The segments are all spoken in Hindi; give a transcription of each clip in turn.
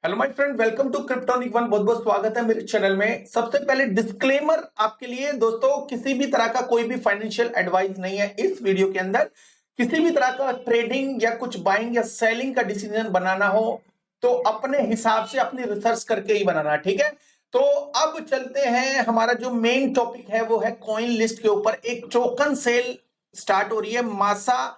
Hello my friend, welcome to Kryptonic one. बहुत बहुत स्वागत है मेरे चैनल में। सबसे पहले डिस्क्लेमर आपके लिए दोस्तों, किसी भी तरह का कोई भी फाइनेंशियल एडवाइस नहीं है। इस वीडियो के अंदर किसी भी तरह का ट्रेडिंग या कुछ बाइंग या सेलिंग का डिसीजन बनाना हो तो अपने हिसाब से अपनी रिसर्च करके ही बनाना, ठीक है। तो अब चलते हैं, हमारा जो मेन टॉपिक है वो है कॉइन लिस्ट के ऊपर। एक टोकन सेल स्टार्ट हो रही है, मासा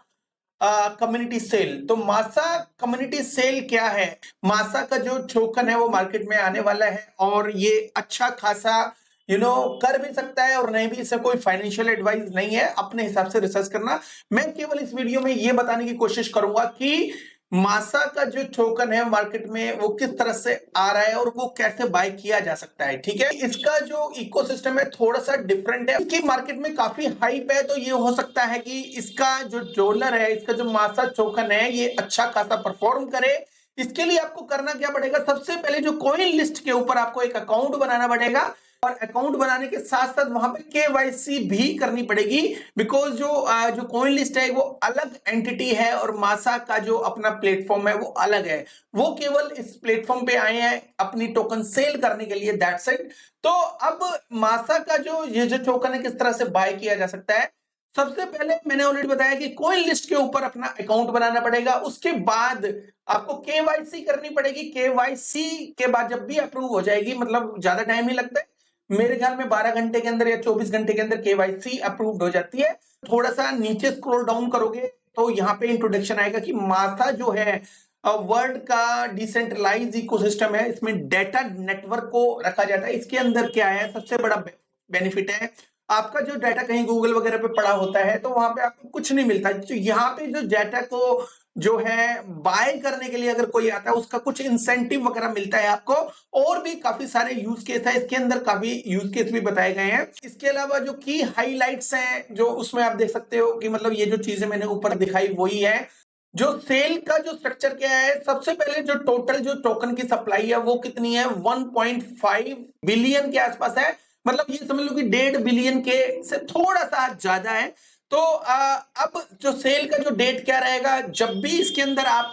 कम्युनिटी सेल। तो मासा कम्युनिटी सेल क्या है? मासा का जो टोकन है वो मार्केट में आने वाला है और ये अच्छा खासा कर भी सकता है और नहीं भी। इससे कोई फाइनेंशियल एडवाइस नहीं है, अपने हिसाब से रिसर्च करना। मैं केवल इस वीडियो में ये बताने की कोशिश करूंगा कि मासा का जो टोकन है मार्केट में वो किस तरह से आ रहा है और वो कैसे बाय किया जा सकता है, ठीक है। इसका जो इकोसिस्टम है थोड़ा सा डिफरेंट है, इसकी मार्केट में काफी हाइप है। तो ये हो सकता है कि इसका जो डॉलर है, इसका जो मासा टोकन है, ये अच्छा खासा परफॉर्म करे। इसके लिए आपको करना क्या पड़ेगा? सबसे पहले जो कॉइन लिस्ट के ऊपर आपको एक अकाउंट बनाना पड़ेगा और अकाउंट बनाने के साथ साथ वहां पे केवाईसी भी करनी पड़ेगी। बिकॉज जो कॉइन लिस्ट है वो अलग एंटिटी है और मासा का जो अपना प्लेटफॉर्म है वो अलग है। वो केवल इस प्लेटफॉर्म पे आए हैं अपनी टोकन सेल करने के लिए, दैट्स इट। तो अब मासा का ये जो टोकन है किस तरह से बाय किया जा सकता है? सबसे पहले मैंने ऑलरेडी बताया कि कॉइन लिस्ट के ऊपर अपना अकाउंट बनाना पड़ेगा। उसके बाद आपको केवाईसी करनी पड़ेगी। केवाईसी के बाद जब भी अप्रूव हो जाएगी, मतलब ज्यादा टाइम नहीं लगता है, मेरे ख्याल में 12 घंटे के अंदर या 24 घंटे के अंदर केवाईसी अप्रूव्ड हो जाती है। थोड़ा सा नीचे स्क्रॉल डाउन करोगे तो यहाँ पे इंट्रोडक्शन आएगा कि मासा जो है वर्ल्ड का डिसेंट्रलाइज इकोसिस्टम है। इसमें डेटा नेटवर्क को रखा जाता है। इसके अंदर क्या है, सबसे बड़ा बेनिफिट है, आपका जो डाटा कहीं गूगल वगैरह पे पड़ा होता है तो वहां पे आपको कुछ नहीं मिलता। तो यहाँ पे जो डाटा को जो है बाय करने के लिए अगर कोई आता है उसका कुछ इंसेंटिव वगैरह मिलता है आपको। और भी काफी सारे यूज केस है इसके अंदर, काफी यूज केस भी बताए गए हैं। इसके अलावा जो की हाईलाइट्स हैं जो उसमें आप देख सकते हो कि मतलब ये जो चीजें मैंने ऊपर दिखाई वही है। जो सेल का जो स्ट्रक्चर क्या है, सबसे पहले जो टोटल जो टोकन की सप्लाई है वो कितनी है, 1.5 बिलियन के आसपास है। मतलब ये समझ लो कि 1.5 बिलियन के से थोड़ा सा ज्यादा है। तो अब जो सेल का जो डेट क्या रहेगा, जब भी इसके अंदर आप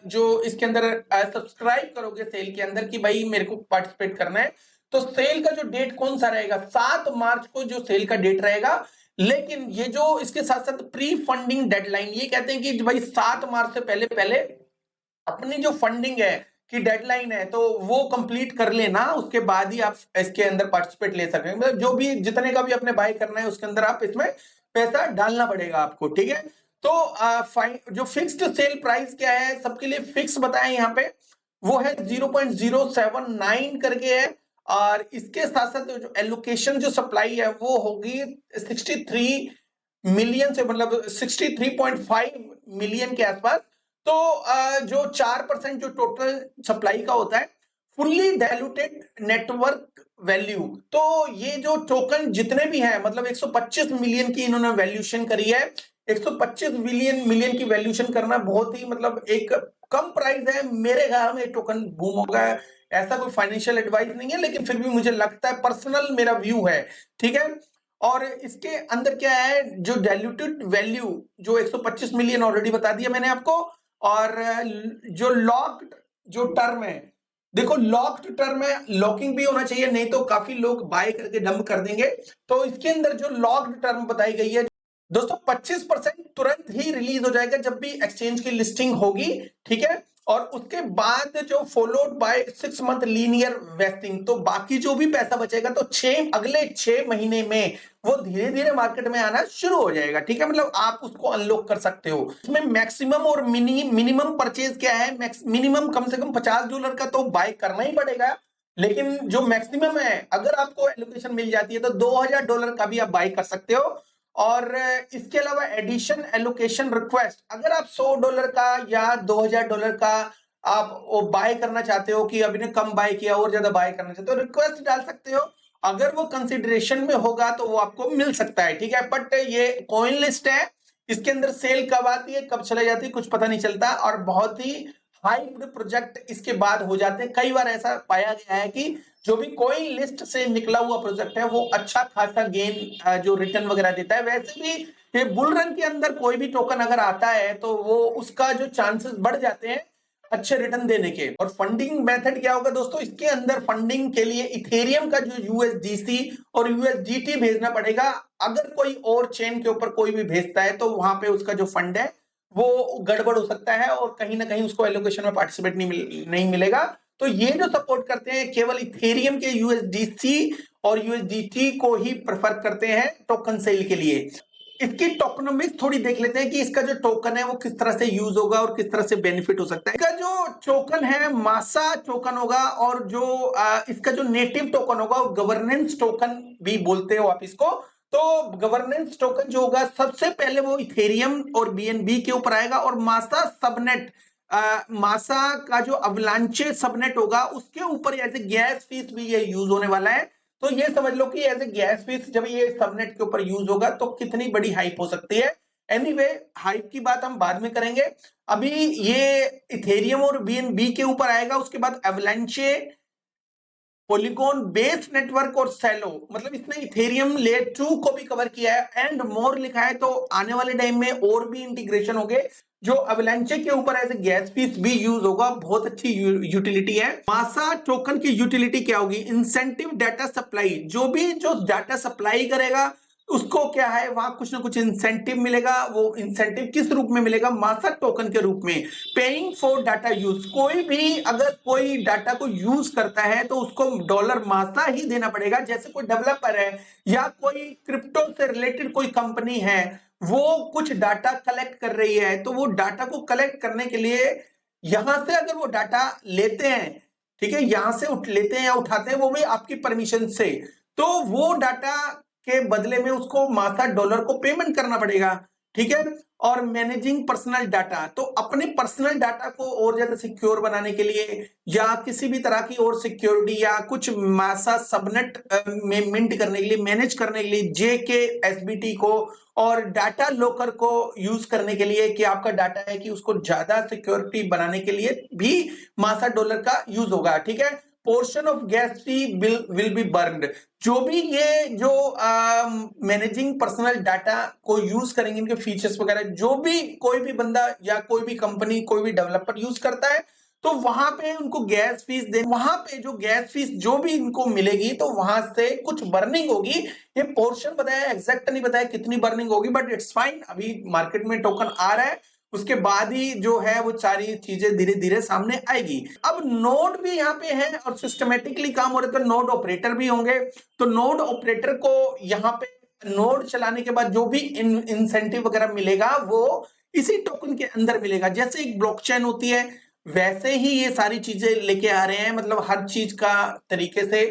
जो इसके अंदर सब्सक्राइब करोगे सेल के अंदर कि भाई मेरे को पार्टिसिपेट करना है, तो सेल का जो डेट कौन सा रहेगा, 7 मार्च को जो सेल का डेट रहेगा। लेकिन ये जो इसके साथ साथ प्री फंडिंग डेडलाइन, ये कहते हैं कि भाई 7 मार्च से पहले पहले अपनी जो फंडिंग है की डेडलाइन है तो वो कंप्लीट कर लेना, उसके बाद ही आप इसके अंदर पार्टिसिपेट ले सकेंगे। मतलब जो भी जितने का भी अपने बाय करना है उसके अंदर आप इसमें पैसा डालना पड़ेगा आपको, ठीक है। तो जो फिक्स्ड सेल प्राइस क्या है, सबके लिए फिक्स बताएं यहाँ पे, वो है 0.079 करके है। और इसके साथ साथ जो एलोकेशन जो सप्लाई है वो होगी 63 मिलियन से, मतलब 63.5 मिलियन के आसपास। तो जो 4% जो टोटल सप्लाई का होता है, फुल्ली डाइल्यूटेड नेटवर्क वैल्यू। तो ये जो टोकन जितने भी हैं, मतलब 125 मिलियन की इन्होंने वैल्यूएशन करी है। 125 मिलियन की वैल्यूएशन करना बहुत ही मतलब एक कम प्राइस है। मेरे ख्याल में टोकन बूम होगा, ऐसा कोई फाइनेंशियल एडवाइस नहीं है, लेकिन फिर भी मुझे लगता है, पर्सनल मेरा व्यू है, ठीक है। और इसके अंदर क्या है, जो डाइल्यूटेड वैल्यू जो 125 मिलियन ऑलरेडी बता दिया मैंने आपको। और जो लॉक्ड जो टर्म है, देखो लॉक्ड टर्म है, लॉकिंग भी होना चाहिए, नहीं तो काफी लोग बाय करके डंप कर देंगे। तो इसके अंदर जो लॉक्ड टर्म बताई गई है दोस्तों, 25% तुरंत ही रिलीज हो जाएगा जब भी एक्सचेंज की लिस्टिंग होगी, ठीक है। और उसके बाद जो followed by 6 month linear wasting, तो बाकी जो भी पैसा बचेगा तो अगले 6 महीने में वो धीरे धीरे मार्केट में आना शुरू हो जाएगा, ठीक है। मतलब आप उसको अनलॉक कर सकते हो। इसमें मैक्सिमम और मिनिमम परचेज क्या है, मिनिमम कम से कम $50 का तो बाय करना ही पड़ेगा। लेकिन जो मैक्सिमम है, अगर आपको एलोकेशन मिल जाती है तो $2000 का भी आप बाय कर सकते हो। और इसके अलावा एडिशन एलोकेशन रिक्वेस्ट, अगर आप $100 का या $2000 का आप वो बाय करना चाहते हो कि अभी ने कम बाय किया और ज्यादा बाय करना चाहते हो, रिक्वेस्ट डाल सकते हो। अगर वो कंसिडरेशन में होगा तो वो आपको मिल सकता है, ठीक है। बट ये कॉइन लिस्ट है, इसके अंदर सेल कब आती है कब चले जाती है कुछ पता नहीं चलता, और बहुत ही हाइप्ड प्रोजेक्ट इसके बाद हो जाते हैं। कई बार ऐसा पाया गया है कि जो भी कॉइन लिस्ट से निकला हुआ प्रोजेक्ट है वो अच्छा खासा गेन जो रिटर्न वगैरह देता है। वैसे भी ये बुल रन के अंदर कोई भी टोकन अगर आता है तो वो उसका जो चांसेस बढ़ जाते हैं अच्छे रिटर्न देने के। और फंडिंग मेथड क्या होगा दोस्तों, इसके अंदर फंडिंग के लिए इथेरियम का जो यूएसडीसी और यूएसडीटी भेजना पड़ेगा। अगर कोई और चेन के ऊपर कोई भी भेजता है तो वहां पे उसका जो फंड है वो गड़बड़ हो सकता है और कहीं ना कहीं उसको एलोकेशन में पार्टिसिपेट नहीं मिलेगा। तो ये जो सपोर्ट करते हैं केवल इथेरियम के यूएसडीसी और यूएसडीटी को ही प्रेफर करते हैं टोकन सेल के लिए। इसकी टोकनोमिक्स थोड़ी देख लेते हैं कि इसका जो टोकन है वो किस तरह से यूज होगा और किस तरह से बेनिफिट हो सकता है। इसका जो टोकन है मासा टोकन होगा और जो इसका जो नेटिव टोकन होगा वो गवर्नेंस टोकन भी बोलते हो आप इसको। तो गवर्नेंस टोकन जो होगा सबसे पहले वो इथेरियम और बीएनबी के ऊपर आएगा और मासा सबनेट मासा का जो अवलांचे सबनेट होगा उसके ऊपर ऐसे गैस फीस भी ये यूज होने वाला है। तो ये समझ लो कि एज ए गैस फीस जब ये सबनेट के ऊपर यूज होगा तो कितनी बड़ी हाइप हो सकती है। एनीवे हाइप की बात हम बाद में करेंगे। अभी ये इथेरियम और बीएनबी के ऊपर आएगा, उसके बाद एवलांचे, पॉलीगॉन बेस्ड नेटवर्क और सेलो, मतलब इसने इथेरियम लेयर 2 को भी कवर किया है एंड मोर लिखा है। तो आने वाले टाइम में और भी इंटीग्रेशन होंगे जो अवलांचे के ऊपर ऐसे गैस फीस भी यूज होगा। बहुत अच्छी यूटिलिटी है। मासा टोकन की यूटिलिटी क्या होगी, इंसेंटिव डाटा सप्लाई, जो डाटा सप्लाई करेगा उसको क्या है वहां कुछ ना कुछ इंसेंटिव मिलेगा। वो इंसेंटिव किस रूप में मिलेगा, मासा टोकन के रूप में। पेइंग फॉर डाटा यूज, कोई भी अगर कोई डाटा को यूज करता है तो उसको डॉलर मासा ही देना पड़ेगा। जैसे कोई डेवलपर है या कोई क्रिप्टो से रिलेटेड कोई कंपनी है वो कुछ डाटा कलेक्ट कर रही है तो वो डाटा को कलेक्ट करने के लिए यहां से अगर वो डाटा लेते हैं, ठीक है, यहां से लेते हैं या उठाते हैं वो भी आपकी परमिशन से, तो वो डाटा के बदले में उसको मासा डॉलर को पेमेंट करना पड़ेगा। ठीक है। और मैनेजिंग पर्सनल डाटा, तो अपने पर्सनल डाटा को और ज्यादा सिक्योर बनाने के लिए या किसी भी तरह की और सिक्योरिटी या कुछ मासा सबनेट में मिंट करने के लिए, मैनेज करने के लिए जेके एसबीटी को और डाटा लॉकर को यूज करने के लिए कि आपका डाटा है कि उसको ज्यादा सिक्योरिटी बनाने के लिए भी मासा डॉलर का यूज होगा। ठीक है। Portion of gas fee will be burned, जो भी ये जो मैनेजिंग पर्सनल डाटा को यूज करेंगे, इनके फीचर्स वगैरह जो भी कोई भी बंदा या कोई भी कंपनी कोई भी डेवलपर यूज करता है तो वहां पे उनको गैस फीस दे, वहां पे जो गैस फीस जो भी इनको मिलेगी तो वहां से कुछ बर्निंग होगी। ये पोर्शन बताया, एग्जैक्ट नहीं बताया कितनी बर्निंग होगी, बट इट्स फाइन। अभी मार्केट में टोकन आ रहा है उसके बाद ही जो है वो सारी चीजें धीरे धीरे सामने आएगी। अब नोड भी यहाँ पे है और सिस्टमेटिकली काम हो रहा है तो नोड ऑपरेटर भी होंगे। तो नोड ऑपरेटर को यहाँ पे नोड चलाने के बाद जो भी इंसेंटिव वगैरह मिलेगा वो इसी टोकन के अंदर मिलेगा। जैसे एक ब्लॉकचेन होती है वैसे ही ये सारी चीजें लेके आ रहे हैं, मतलब हर चीज का तरीके से।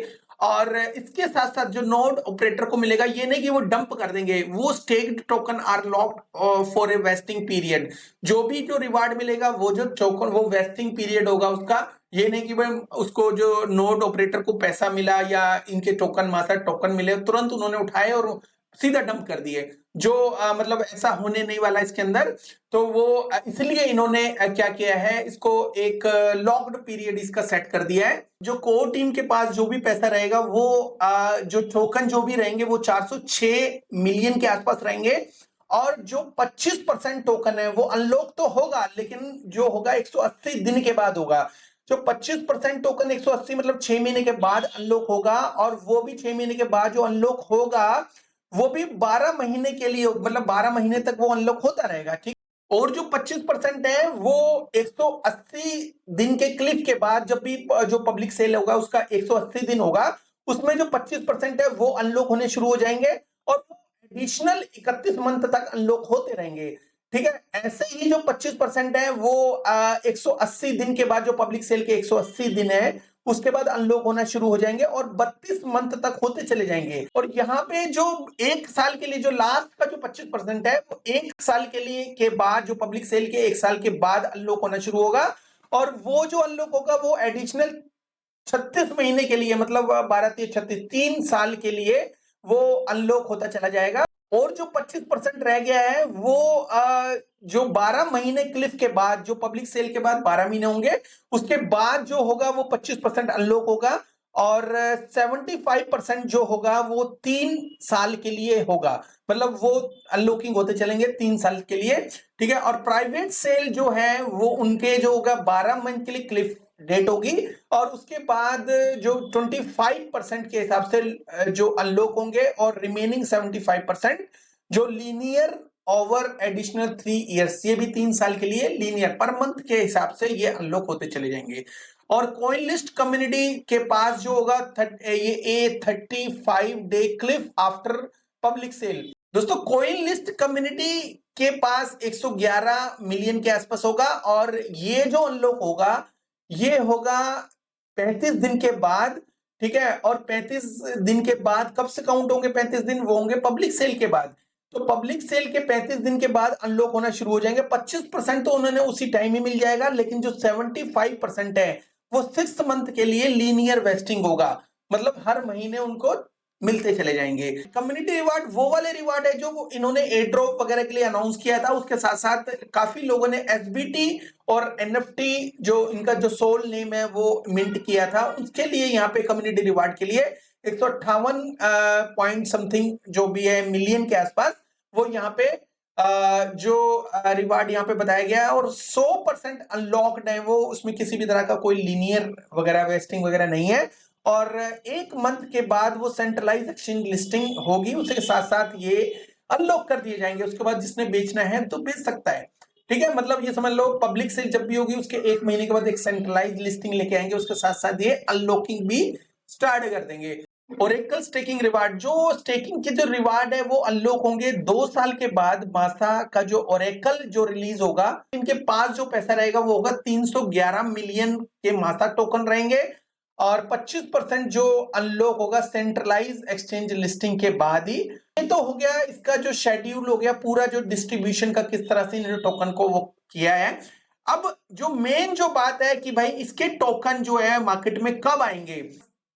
और इसके साथ साथ जो नोड ऑपरेटर को मिलेगा ये नहीं कि वो डंप कर देंगे, वो staked token are locked for a vesting period. जो भी जो रिवार्ड मिलेगा वो जो टोकन वो वेस्टिंग पीरियड होगा उसका। ये नहीं कि भाई उसको जो नोड ऑपरेटर को पैसा मिला या इनके टोकन मासा टोकन मिले तुरंत उन्होंने उठाए और सीधा डंप कर दिए, जो मतलब ऐसा होने नहीं वाला इसके अंदर। तो वो इसलिए इन्होंने क्या किया है, इसको एक लॉक्ड पीरियड इसका सेट कर दिया है। जो कोर टीम के पास जो भी पैसा रहेगा वो जो टोकन जो भी रहेंगे वो 406 मिलियन के आसपास रहेंगे। और जो 25% टोकन है वो अनलॉक तो होगा लेकिन जो होगा 180 दिन के बाद होगा। जो 25% टोकन 180 मतलब 6 महीने के बाद अनलॉक होगा और वो भी 6 महीने के बाद जो अनलॉक होगा वो भी 12 महीने के लिए, मतलब 12 महीने तक वो अनलॉक होता रहेगा। ठीक। और जो 25% है वो 180 दिन के क्लिक के बाद जब भी जो पब्लिक सेल होगा उसका 180 दिन होगा उसमें जो 25% है वो अनलॉक होने शुरू हो जाएंगे और एडिशनल 31 मंथ तक अनलॉक होते रहेंगे। ठीक है। ऐसे ही जो 25% है वो 180 दिन के बाद, जो पब्लिक सेल के 180 दिन है उसके बाद अनलॉक होना शुरू हो जाएंगे और 32 मंथ तक होते चले जाएंगे। और यहाँ पे जो एक साल के लिए जो लास्ट का जो 25% है वो एक साल के लिए के बाद, जो पब्लिक सेल के एक साल के बाद अनलॉक होना शुरू होगा। और वो जो अनलॉक होगा वो एडिशनल 36 महीने के लिए, मतलब 12 36 3 साल के लिए वो अनलॉक होता चला जाएगा। और जो 25% रह गया है वो जो 12 महीने क्लिफ के बाद, जो पब्लिक सेल के बाद 12 महीने होंगे उसके बाद जो होगा वो 25% अनलॉक होगा और 75% जो होगा वो 3 साल के लिए होगा, मतलब वो अनलॉकिंग होते चलेंगे 3 साल के लिए, ठीक है। और प्राइवेट सेल जो है वो उनके जो होगा 12 मंथ के लिए क्लिफ डेट होगी, और उसके बाद जो 25% के हिसाब से जो अनलॉक होंगे, और रिमेनिंग 75% जो लीनियर ओवर एडिशनल 3 इयर्स, ये भी 3 साल के लिए लीनियर पर मंथ के हिसाब से ये अनलॉक होते चले जाएंगे। और कॉइन लिस्ट कम्युनिटी के पास जो होगा ये 35 day Cliff after public sale. दोस्तों कॉइन लिस्ट कम्युनिटी के पास 111 मिलियन के आसपास होगा, और ये जो अनलॉक होगा ये होगा 35 दिन के बाद, ठीक है। और 35 दिन के बाद कब से काउंट होंगे 35 दिन, वो होंगे पब्लिक सेल के बाद। तो पब्लिक सेल के 35 दिन के बाद अनलॉक होना शुरू हो जाएंगे। 25% तो उन्होंने उसी टाइम ही मिल जाएगा, लेकिन जो 75% है वो 6 मंथ के लिए लीनियर वेस्टिंग होगा, मतलब हर महीने उनको मिलते चले जाएंगे। कम्युनिटी रिवार्ड वो वाले रिवार्ड है जो इन्होंने एयर ड्रॉप वगैरह के लिए अनाउंस किया था, उसके साथ साथ काफी लोगों ने एसबीटी और एनएफटी जो इनका जो सोल नेम है वो मिंट किया था, उसके लिए यहाँ पे कम्युनिटी रिवार्ड के लिए 158 पॉइंट समथिंग जो भी है मिलियन के आसपास वो यहाँ पे जो रिवार्ड यहाँ पे बताया गया है। और 100% अनलॉक्ड है वो, उसमें किसी भी तरह का कोई लीनियर वगैरह वेस्टिंग वगैरह नहीं है। और 1 मंथ के बाद वो सेंट्रलाइज एक्सचेंज लिस्टिंग होगी, उसके साथ साथ ये अनलॉक कर दिए जाएंगे। उसके बाद जिसने बेचना है तो बेच सकता है, ठीक है। मतलब ये समझ लो पब्लिक सेल जब भी होगी उसके 1 महीने के बाद एक सेंट्रलाइज लिस्टिंग लेके आएंगे, उसके साथ साथ ये अनलॉकिंग भी स्टार्ट कर देंगे। ओरेकल स्टेकिंग रिवार्ड, जो स्टेकिंग के जो रिवार्ड है वो अनलॉक होंगे 2 साल के बाद। मासा का जो ओरेकल जो रिलीज होगा, इनके पास जो पैसा रहेगा वो होगा 311 मिलियन के मासा टोकन रहेंगे, और 25% जो अनलॉक होगा सेंट्रलाइज एक्सचेंज लिस्टिंग के बाद ही। ये तो हो गया इसका जो शेड्यूल हो गया पूरा, जो डिस्ट्रीब्यूशन का किस तरह से इन्होंने टोकन को वो किया है। अब जो मेन जो बात है कि भाई इसके टोकन जो है मार्केट में कब आएंगे।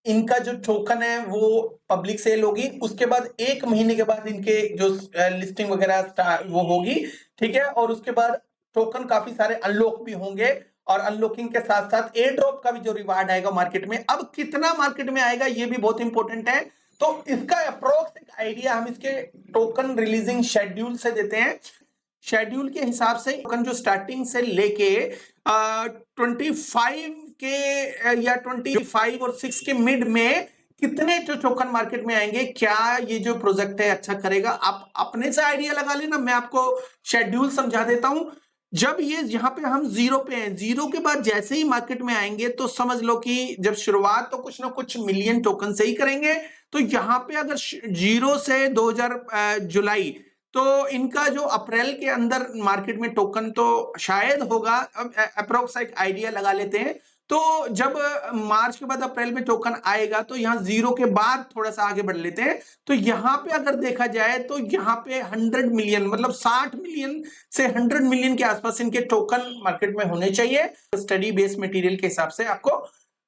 इनका जो टोकन है वो पब्लिक सेल होगी, उसके बाद 1 महीने के बाद इनके जो लिस्टिंग वगैरह वो होगी, ठीक है। और उसके बाद टोकन काफी सारे अनलॉक भी होंगे, और अनलॉकिंग के साथ साथ एयर ड्रॉप का भी जो रिवार्ड आएगा मार्केट में। अब कितना मार्केट में आएगा ये भी बहुत इंपॉर्टेंट है, तो इसका अप्रोक्स एक आइडिया हम इसके टोकन रिलीजिंग शेड्यूल से देते हैं। शेड्यूल के हिसाब से टोकन जो स्टार्टिंग से लेके 25 के या 25 और 6 के मिड में कितने जो टोकन मार्केट में आएंगे, क्या ये जो प्रोजेक्ट है अच्छा करेगा, आप अपने से आइडिया लगा लेना। मैं आपको शेड्यूल समझा देता हूं। जब ये यहाँ पे हम जीरो पे हैं, जीरो के बाद जैसे ही मार्केट में आएंगे तो समझ लो कि जब शुरुआत तो कुछ ना कुछ मिलियन टोकन से ही करेंगे। तो यहाँ पे अगर 0 से 2000 जुलाई, तो इनका जो अप्रैल के अंदर मार्केट में टोकन तो शायद होगा, अब अप्रोक्स एक आइडिया लगा लेते हैं। तो जब मार्च के बाद अप्रैल में टोकन आएगा तो यहाँ 0 के बाद थोड़ा सा आगे बढ़ लेते हैं, तो यहाँ पे अगर देखा जाए तो यहाँ पे 100 मिलियन, मतलब 60 मिलियन से 100 मिलियन के आसपास इनके टोकन मार्केट में होने चाहिए। स्टडी बेस्ड मटेरियल के हिसाब से आपको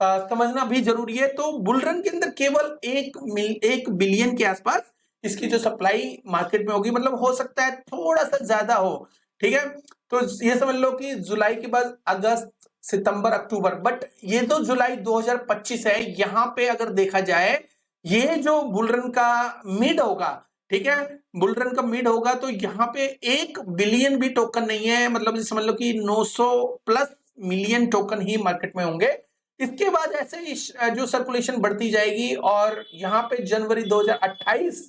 समझना भी जरूरी है। तो बुलरन के अंदर केवल 1 बिलियन के आसपास इसकी जो सप्लाई मार्केट में होगी, मतलब हो सकता है थोड़ा सा ज्यादा हो, ठीक है। तो ये समझ लो कि जुलाई के बाद अगस्त सितंबर अक्टूबर, बट ये तो जुलाई 2025 है। यहां पे अगर देखा जाए ये जो बुलरन का मिड होगा, ठीक है, बुलरन का मिड होगा, तो यहाँ पे 1 बिलियन भी टोकन नहीं है, मतलब समझ लो कि 900 प्लस मिलियन टोकन ही मार्केट में होंगे। इसके बाद ऐसे ही जो सर्कुलेशन बढ़ती जाएगी, और यहाँ पे जनवरी 2028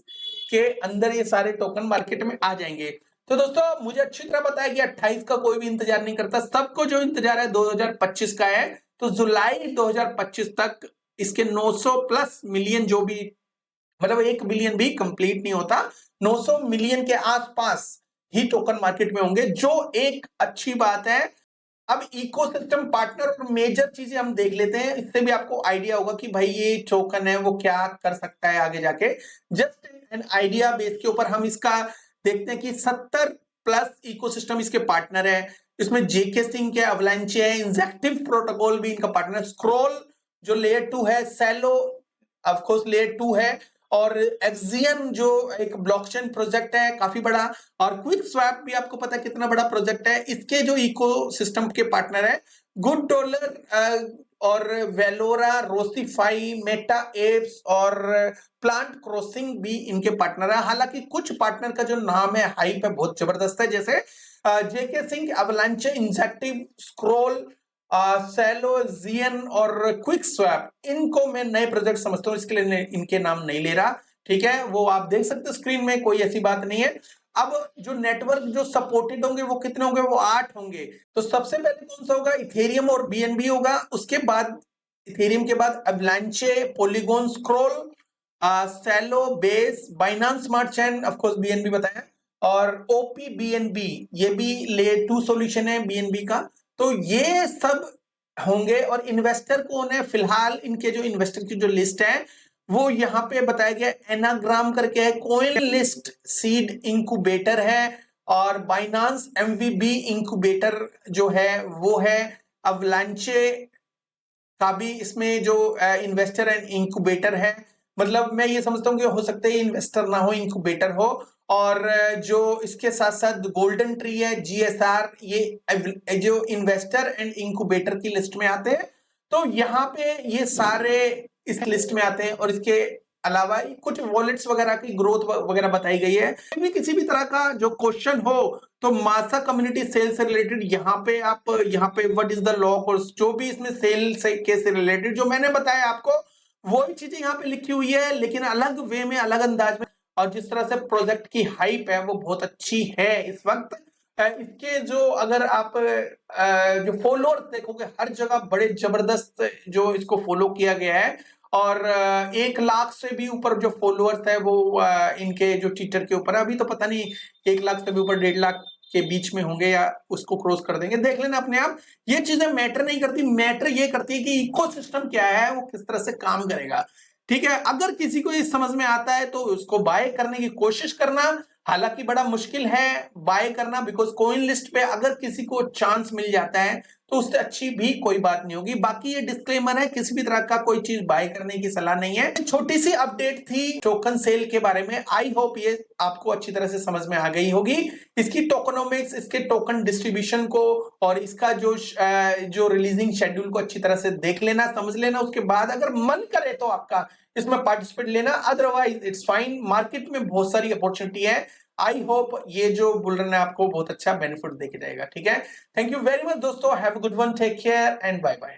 के अंदर ये सारे टोकन मार्केट में आ जाएंगे। तो दोस्तों मुझे अच्छी तरह पता है कि 28 का कोई भी इंतजार नहीं करता, सबको जो इंतजार है 2025 का है। तो जुलाई 2025 तक इसके 900 प्लस मिलियन जो भी, मतलब 1 बिलियन भी कंप्लीट नहीं होता, 900 मिलियन के आसपास ही टोकन मार्केट में होंगे, जो एक अच्छी बात है। अब इकोसिस्टम पार्टनर और मेजर चीजें हम देख लेते हैं, इससे भी आपको आइडिया होगा कि भाई ये टोकन है वो क्या कर सकता है आगे जाके। जस्ट एन आइडिया बेस के ऊपर हम इसका देखते हैं कि 70 प्लस इकोसिस्टम इसके पार्टनर है। इसमें जेके सिंह के अवलांचे है, इंजेक्टिव प्रोटोकॉल भी इनका पार्टनर, स्क्रॉल जो लेयर 2 है, सेलो ऑफ कोर्स लेयर 2 है, और एक्सियन जो एक ब्लॉकचेन प्रोजेक्ट है काफी बड़ा, और क्विक स्वैप भी आपको पता है कितना बड़ा प्रोजेक्ट है। इसके जो इकोसिस्टम के पार्टनर है गुड डॉलर और वेलोरा, रोसीफाई, मेटा एप्स और प्लांट क्रॉसिंग भी इनके पार्टनर है। हालांकि कुछ पार्टनर का जो नाम है, हाइप है, बहुत जबरदस्त है, जैसे जेके सिंह, अवलांचे, इंजेक्टिव, स्क्रोल, सेलो, जियन और क्विक स्वैप, इनको मैं नए प्रोजेक्ट समझता हूं, इसके लिए इनके नाम नहीं ले रहा। ठीक है, वो आप देख सकते हैं स्क्रीन में, कोई ऐसी बात नहीं है। अब जो नेटवर्क जो सपोर्टेड होंगे वो कितने होंगे? वो 8 होंगे। तो सबसे पहले कौन सा होगा? इथेरियम और बीएनबी होगा। उसके बाद इथेरियम के बाद Avalanche, Polygon, Scroll, Celo, Base, Binance smart chain, of course BNB बताया, और ओपी बीएनबी, ये भी लेयर 2 सॉल्यूशन है बीएनबी का। तो ये सब होंगे। और इन्वेस्टर कौन है? फिलहाल इनके जो इन्वेस्टर की जो लिस्ट है वो यहाँ पे बताया गया, एनाग्राम करके है, कॉइन लिस्ट सीड इंक्यूबेटर है, और बाइनांस एमवीबी इंक्यूबेटर जो है वो है। अवलांचे का भी इसमें जो इन्वेस्टर एंड इंक्यूबेटर है, मतलब मैं ये समझता हूँ कि हो सकता है इन्वेस्टर ना हो, इंक्यूबेटर हो। और जो इसके साथ साथ गोल्डन ट्री है, जीएसआर, ये जो इन्वेस्टर एंड इंक्यूबेटर की लिस्ट में आते हैं। तो यहाँ पे ये सारे इस लिस्ट में आते हैं। और इसके अलावा कुछ वॉलेट्स वगैरह की ग्रोथ वगैरह बताई गई है। भी किसी भी तरह का जो क्वेश्चन हो तो मासा कम्युनिटी सेल से रिलेटेड यहाँ पे आप यहाँ पे what is the law course, जो भी इसमें सेल से रिलेटेड जो मैंने बताया आपको, वही चीजें यहाँ पे लिखी हुई है, लेकिन अलग वे में, अलग अंदाज में। और जिस तरह से प्रोजेक्ट की हाइप है वो बहुत अच्छी है इस वक्त। इसके जो अगर आप जो फॉलोअर्स देखोगे, हर जगह बड़े जबरदस्त जो इसको फॉलो किया गया है। और 1 लाख से भी ऊपर जो फॉलोअर्स है वो इनके जो ट्विटर के ऊपर है। अभी तो पता नहीं 1 लाख से भी ऊपर, 1.5 लाख के बीच में होंगे या उसको क्रॉस कर देंगे, देख लेना अपने आप। ये चीजें मैटर नहीं करती, मैटर ये करती है कि इकोसिस्टम क्या है, वो किस तरह से काम करेगा। ठीक है, अगर किसी को ये समझ में आता है तो उसको बाय करने की कोशिश करना। हालांकि बड़ा मुश्किल है बाय करना, बिकॉज कॉइन लिस्ट पे अगर किसी को चांस मिल जाता है तो उससे अच्छी भी कोई बात नहीं होगी। बाकी ये डिस्क्लेमर है, किसी भी तरह का कोई चीज बाय करने की सलाह नहीं है। छोटी सी अपडेट थी टोकन सेल के बारे में। आई होप ये आपको अच्छी तरह से समझ में आ गई होगी। इसकी टोकनोमिक्स, इसके टोकन डिस्ट्रीब्यूशन को और इसका जो रिलीजिंग शेड्यूल को अच्छी तरह से देख लेना, समझ लेना। उसके बाद अगर मन करे तो आपका इसमें पार्टिसिपेट लेना, अदरवाइज इट्स फाइन। मार्केट में बहुत सारी अपॉर्चुनिटी है। आई होप ये जो बुल रन है आपको बहुत अच्छा बेनिफिट देके जाएगा। ठीक है, थैंक यू वेरी मच दोस्तों, have a good one, take care and bye bye.